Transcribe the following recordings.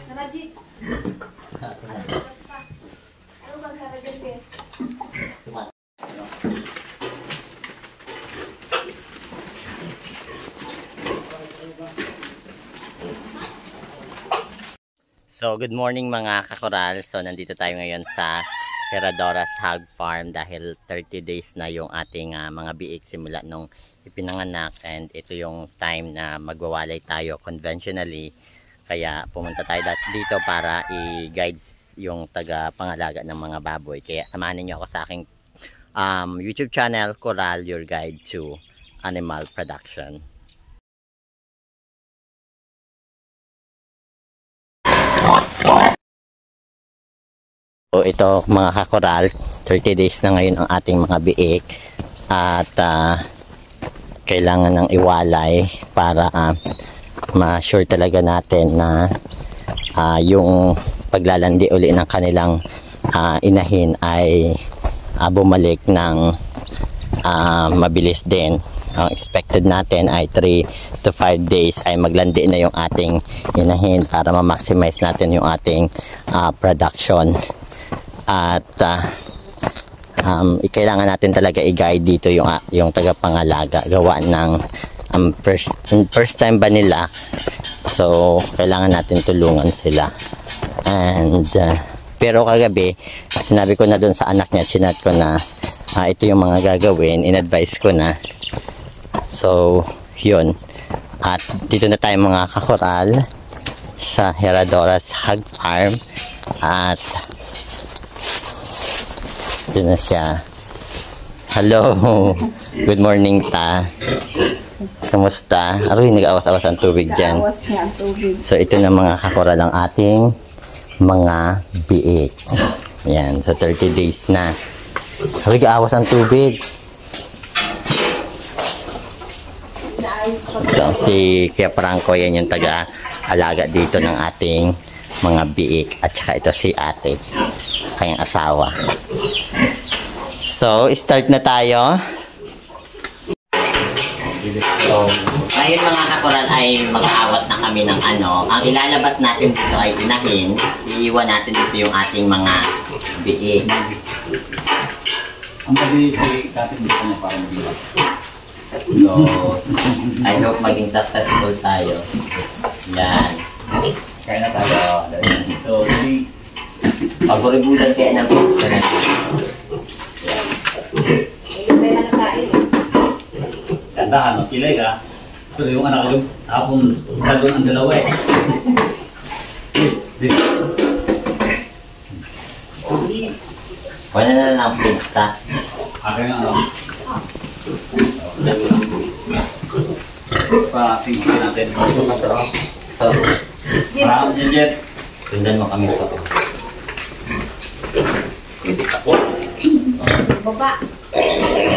Sarajit. Ano bang sarajit eh? So, good morning mga kakoral. So, nandito tayo ngayon sa Herradora's Hog Farm dahil 30 days na yung ating mga biik simula nung ipinanganak, and ito yung time na magwawalay tayo conventionally. Kaya pumunta tayo dito para i-guide yung taga-pangalaga ng mga baboy. Kaya samahan niyo ako sa aking YouTube channel, Coral, your guide to animal production. So ito mga kakoral, 30 days na ngayon ang ating mga biik at kailangan ng iwalay para ma-sure talaga natin na yung paglalandi uli ng kanilang inahin ay bumalik ng mabilis din. Ang expected natin ay 3 to 5 days ay maglandi na yung ating inahin para ma-maximize natin yung ating production. At kailangan natin talaga i-guide dito yung tagapangalaga, gawa ng first time ba nila, so kailangan natin tulungan sila. And pero kagabi sinabi ko na doon sa anak niya, chinat ko na ito yung mga gagawin, in-advise ko na. So yun, at dito na tayo mga kakoral sa Herradora's Hog Farm, at ito na siya. Hello, good morning ta. Kamusta? Aroy, nag-awas-awas ang tubig dyan. Nag-awas niya ang tubig. So ito na mga kakoral ang ating mga biik. Yan, so 30 days na. Aroy, nag-awas ang tubig. Ito si Kuya Franco, yan yung taga-alaga dito ng ating mga biik. At saka ito si ate, kanyang asawa. So, start na tayo. So, ngayon mga kakoral ay mag-aawat na kami ng ano. Ang ilalabas natin dito ay inahin. Iiwan natin dito yung ating mga biik. Ang gabi ay katin dito na parang biyak. So, I hope maging successful tayo. Yan. Kaya na tayo. So, Paguributan kaya ng pizza na. Tandahan, kilay ka. Pero yung anak ko, hapon, gagawin ang dalawa eh. Wala na lang pizza. Akin nga alam. Pa-singkin natin. So, Parang Jet. tundan mo kami sa Baba.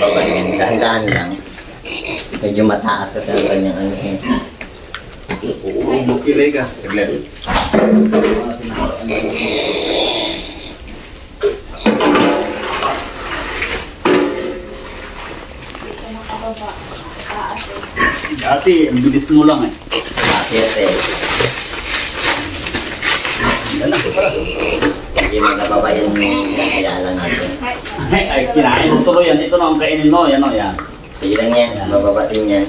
baba yan. Dahan-dahan lang. Medyo mataas kasi ang kanyang ano eh. Oo, kilay ka. Saglit. Dati, ang bilis mo lang eh. Bakit eh? Yan lang. Hindi mo nababayan yung kayala natin. Ay, kinain mo tuloy yan. Ito na ang kainin mo. Yan o, yan. Sige lang yan. Mababatin yan.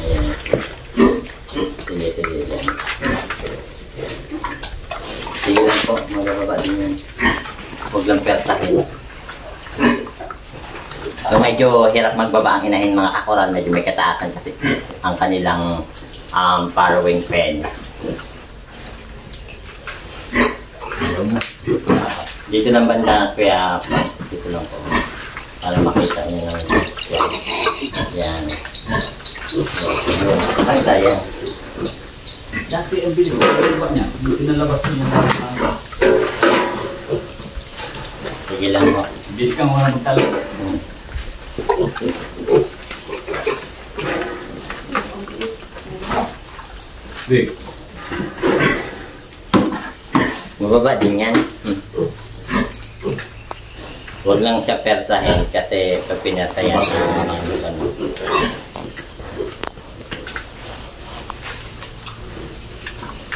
Ayan. Sige yan. Sige lang po. Mababatin yan. Huwag lang pertahin. So medyo hirap magbaba ang inahin mga kakoral. Medyo may kataasan kasi ang kanilang farrowing pen. Dito ng banda, kaya dito lang po. Para makita nyo lang. Yan. Pakita yan. Dati ang bilis ko niya. Pinalabas niya. Sige lang po. Bili kang mga magtalo. Sige Mababa din yan. Huwag lang siya persahin kasi pag pinasayan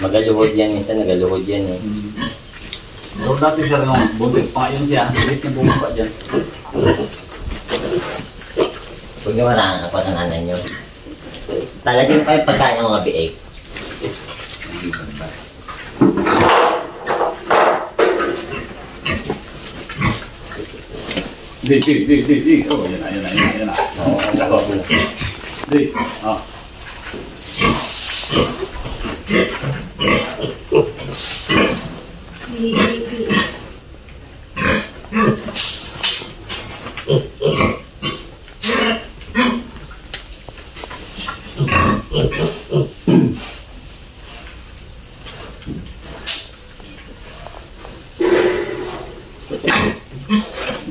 magaluhod yan minsan, nagaluhod yan eh. Pero dati sir, nung buntis pa yun siya, bilis yung bumaba dyan. Huwag niyo marangan ako ng anan nyo. Talagyan pa yung pagkain ng mga biik. Di. Oh, yan na. Oo, Ako. Di. Oh.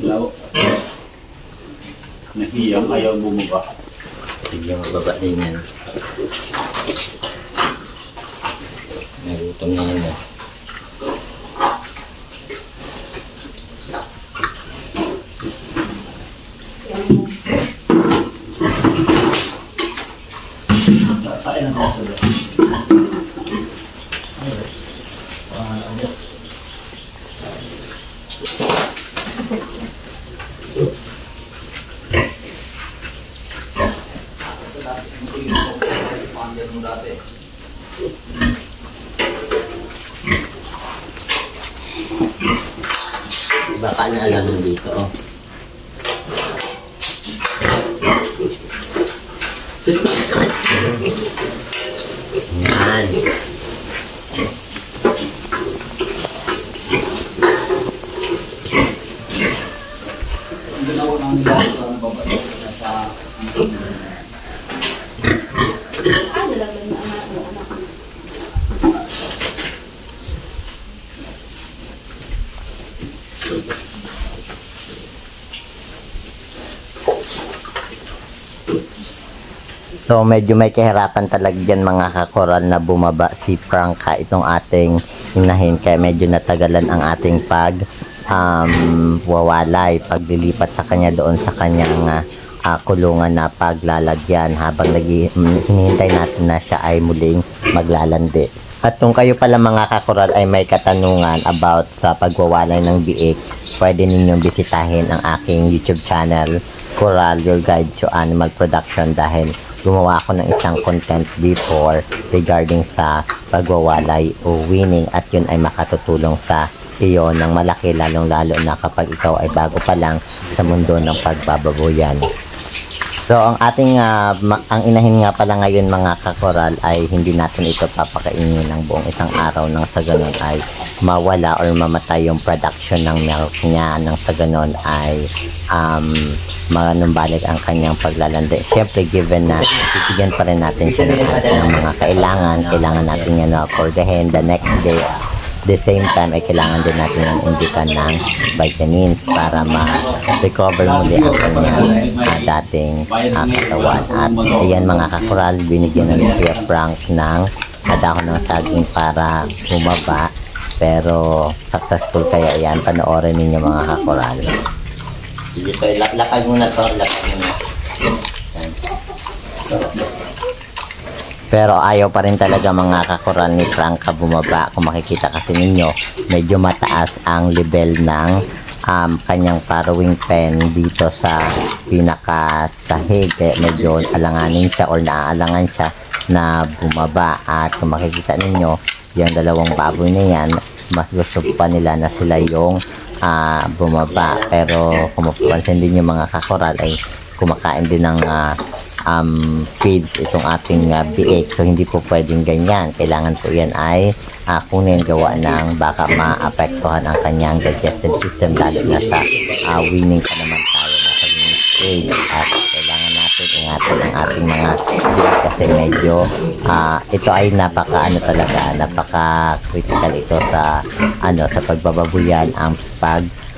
Labo. Nahiyang, ayaw bumaba. Sige, mababa din yan. Nagutom na yan eh. Kain na ako sila. Baka na alam mo dito oh. Yan. Ginawa ng nila sa babae sa Ano lang yung anak. So medyo may kahirapan talaga dyan mga kakoral na bumaba si Franca itong ating inahin kaya medyo natagalan ang ating wawalay paglilipat sa kanya doon sa kanyang kulungan na paglalagyan habang hinihintay natin na siya ay muling maglalandi. At kung kayo pala mga kakoral ay may katanungan about sa pagwawalay ng biik, pwede ninyong bisitahin ang aking YouTube channel, Coral, Your Guide to Animal Production, dahil gumawa ako ng isang content before regarding sa pagwawalay o weaning at yun ay makatutulong sa iyo ng malaki lalong-lalo na kapag ikaw ay bago pa lang sa mundo ng pagbababoyan. So ang ating ang inahin nga pala ngayon mga kakoral ay hindi natin ito papakainin ng buong isang araw nang sa ganun ay mawala or mamatay yung production ng milk niya nang sa ganun ay manumbalik ang kanyang paglalandi. Siyempre given na bibigyan pa rin natin siya ng mga kailangan natin yan na kordahin the next day. The same time ay kailangan din natin ng indikan ng vitamins para ma-recover muli ang kanyang dating katawan. At ayan mga kakoral, binigyan na ni Kuya Frank ng dahon ng saging para bumaba. Pero successful kaya yan, panoorin ninyo mga kakoral. Dito, lakad muna to, lakad muna. So, pero ayaw pa rin talaga mga kakoral ni Franca bumaba. Kung makikita kasi ninyo, medyo mataas ang level ng kanyang farrowing pen dito sa pinakasahig. Kaya medyo alanganin siya or naaalangan siya na bumaba. At kung makikita ninyo, yung dalawang baboy na yan, mas gusto pa nila na sila yung bumaba. Pero kung mapapansin din yung mga kakoral ay kumakain din ng feeds itong ating biik. So hindi po pwedeng ganyan. Kailangan po yan ay kunin gawa ng baka maapektuhan ang kanyang digestive system lalo na sa weaning pa naman tayo na sa weaning stage. At kailangan natin ingatan ang ating mga biik kasi medyo ito ay napaka critical ito sa sa pagbababuyan ang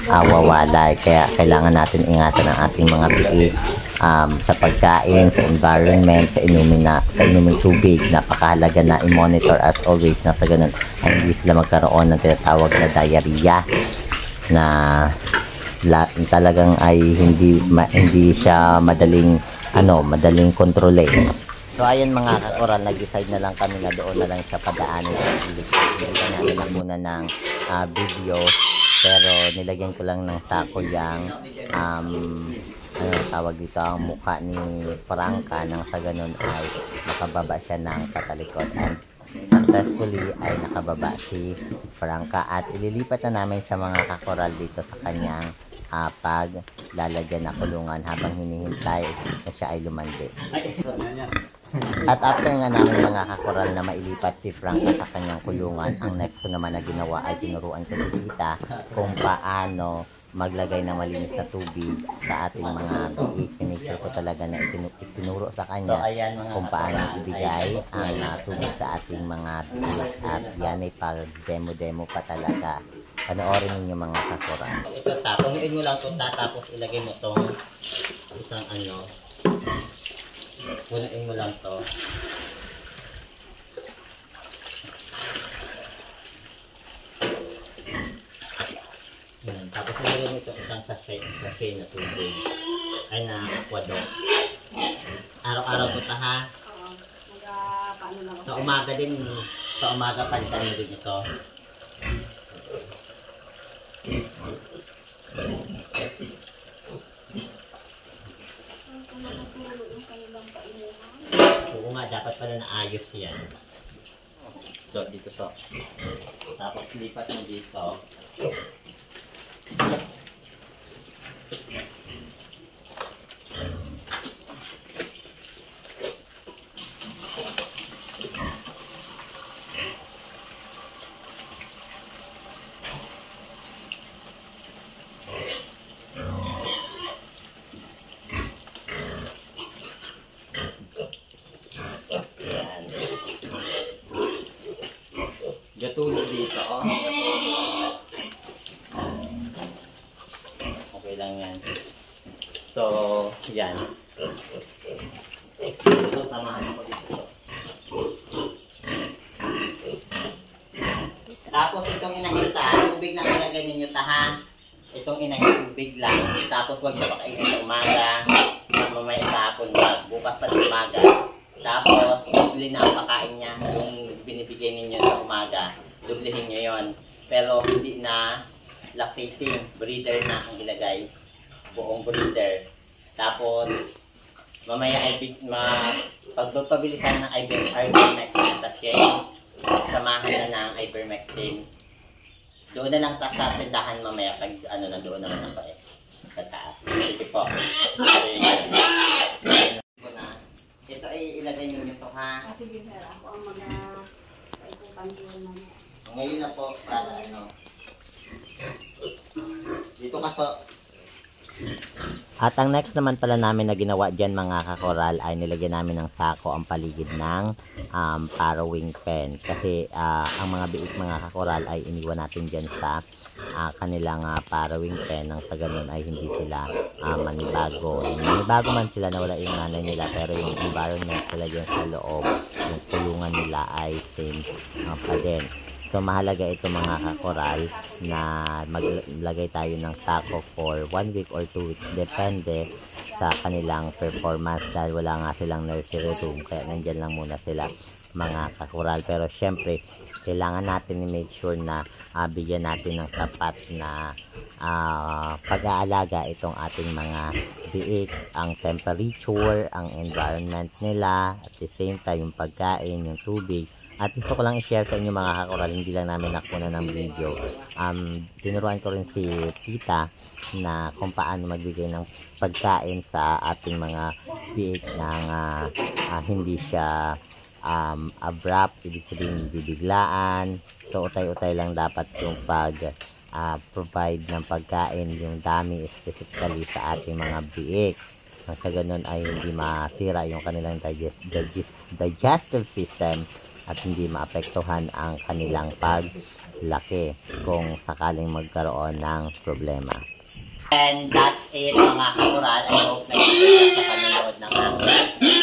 wawalay. Kaya kailangan natin ingatan ang ating mga biik sa pagkain, sa environment, sa inuming tubig. Napakahalaga na i-monitor as always na sa ganun ay hindi sila magkaroon ng tinatawag na diarrhea na talagang ay hindi siya madaling kontrolin. So ayun mga kakoral, nag-decide na lang kami na doon na lang siya padaanin sa Philippines. Nilagyan namin lang muna ng video, pero nilagyan ko lang ng sako yung tawag dito, ang mukha ni Franca, nang sa ganun ay nakababa siya ng patalikod, and successfully ay nakababa si Franca, at ililipat na namin siya mga kakoral dito sa kanyang paglalagyan na kulungan habang hinihintay na siya ay lumandi. At after nga namin mga kakoral na mailipat si Franca sa kanyang kulungan, ang next ko naman na ginawa ay tinuruan ko si Tita kung paano maglagay ng malinis na tubig sa ating mga biik. Make sure ko talaga na itinuro sa kanya kung paano ibigay ang tubig sa ating mga biik, at yan ay pag-demo pa talaga. Panoorin ninyo mga kakoral. Ito tapunin mo lang ito, tapos ilagay mo itong isang punuin mo lang to. Tapos ilagay mo ito isang sachet na tubig. Ay na aquado. Araw-araw po ta ha? Paano lang Sa umaga din. Sa umaga palitan mo din ito. Oo nga, dapat pala naayos yan. So, dito to. Tapos lipat mo dito. Gatulo dito, oh. Okay lang yan. So, yan. So, tamahan ko dito. Tapos, itong inahita, tubig na ilagay ninyo ha. Itong inahita, tubig lang. Tapos, huwag siya pakainin sa umaga. Mamaya sa hapon, bukas pa sa umaga. Tapos, dubli na ang pakain niya. Yung binibigay ninyo sa umaga, dublihin nyo yon. Pero hindi na lactating, breeder na ang ilagay. Buong breeder. Tapos, mamaya ay pagpabilisan ng ivermectin sa shake, samahan na ng ivermectin. Doon na lang sa tindahan mamaya pag na doon naman ako sa taas. Sige po. Ito ay ilagay nyo nito ha. sige sir, ako ang mag-kaiputan yun mamaya. Ngayon na po para dito ka po. At ang next naman pala namin na ginawa dyan mga kakoral ay nilagyan namin ng sako ang paligid ng parawing pen. Kasi ang mga biik mga kakoral ay iniwan natin dyan sa kanilang parawing pen, nang sa ganun ay hindi sila manibago. Manibago man sila na wala yung nanay nila, pero yung environment sila dyan sa loob, yung kulungan nila ay same pa din. So mahalaga ito mga kakoral na maglagay tayo ng sako for 1 week or 2 weeks, depende sa kanilang performance, dahil wala nga silang nursery room, kaya nandyan lang muna sila mga kakoral. Pero syempre kailangan natin i-make sure na bigyan natin ng sapat na pag-aalaga itong ating mga biik, ang temperature, ang environment nila, at the same time yung pagkain, yung tubig. At gusto ko lang i-share sa inyo mga kakoral, hindi lang namin nakuha ng video. Tinuruan ko rin si Tita na kung paano magbigay ng pagkain sa ating mga biik ng hindi siya abrupt, ibig sabihin bibiglaan. So utay-utay lang dapat yung provide ng pagkain, yung dami specifically sa ating mga biik. Sa ganun ay hindi masira yung kanilang digestive system at hindi maapektuhan ang kanilang paglaki kung sakaling magkaroon ng problema. And that's it mga kakural. I hope na enjoy sa panonood ng aking video.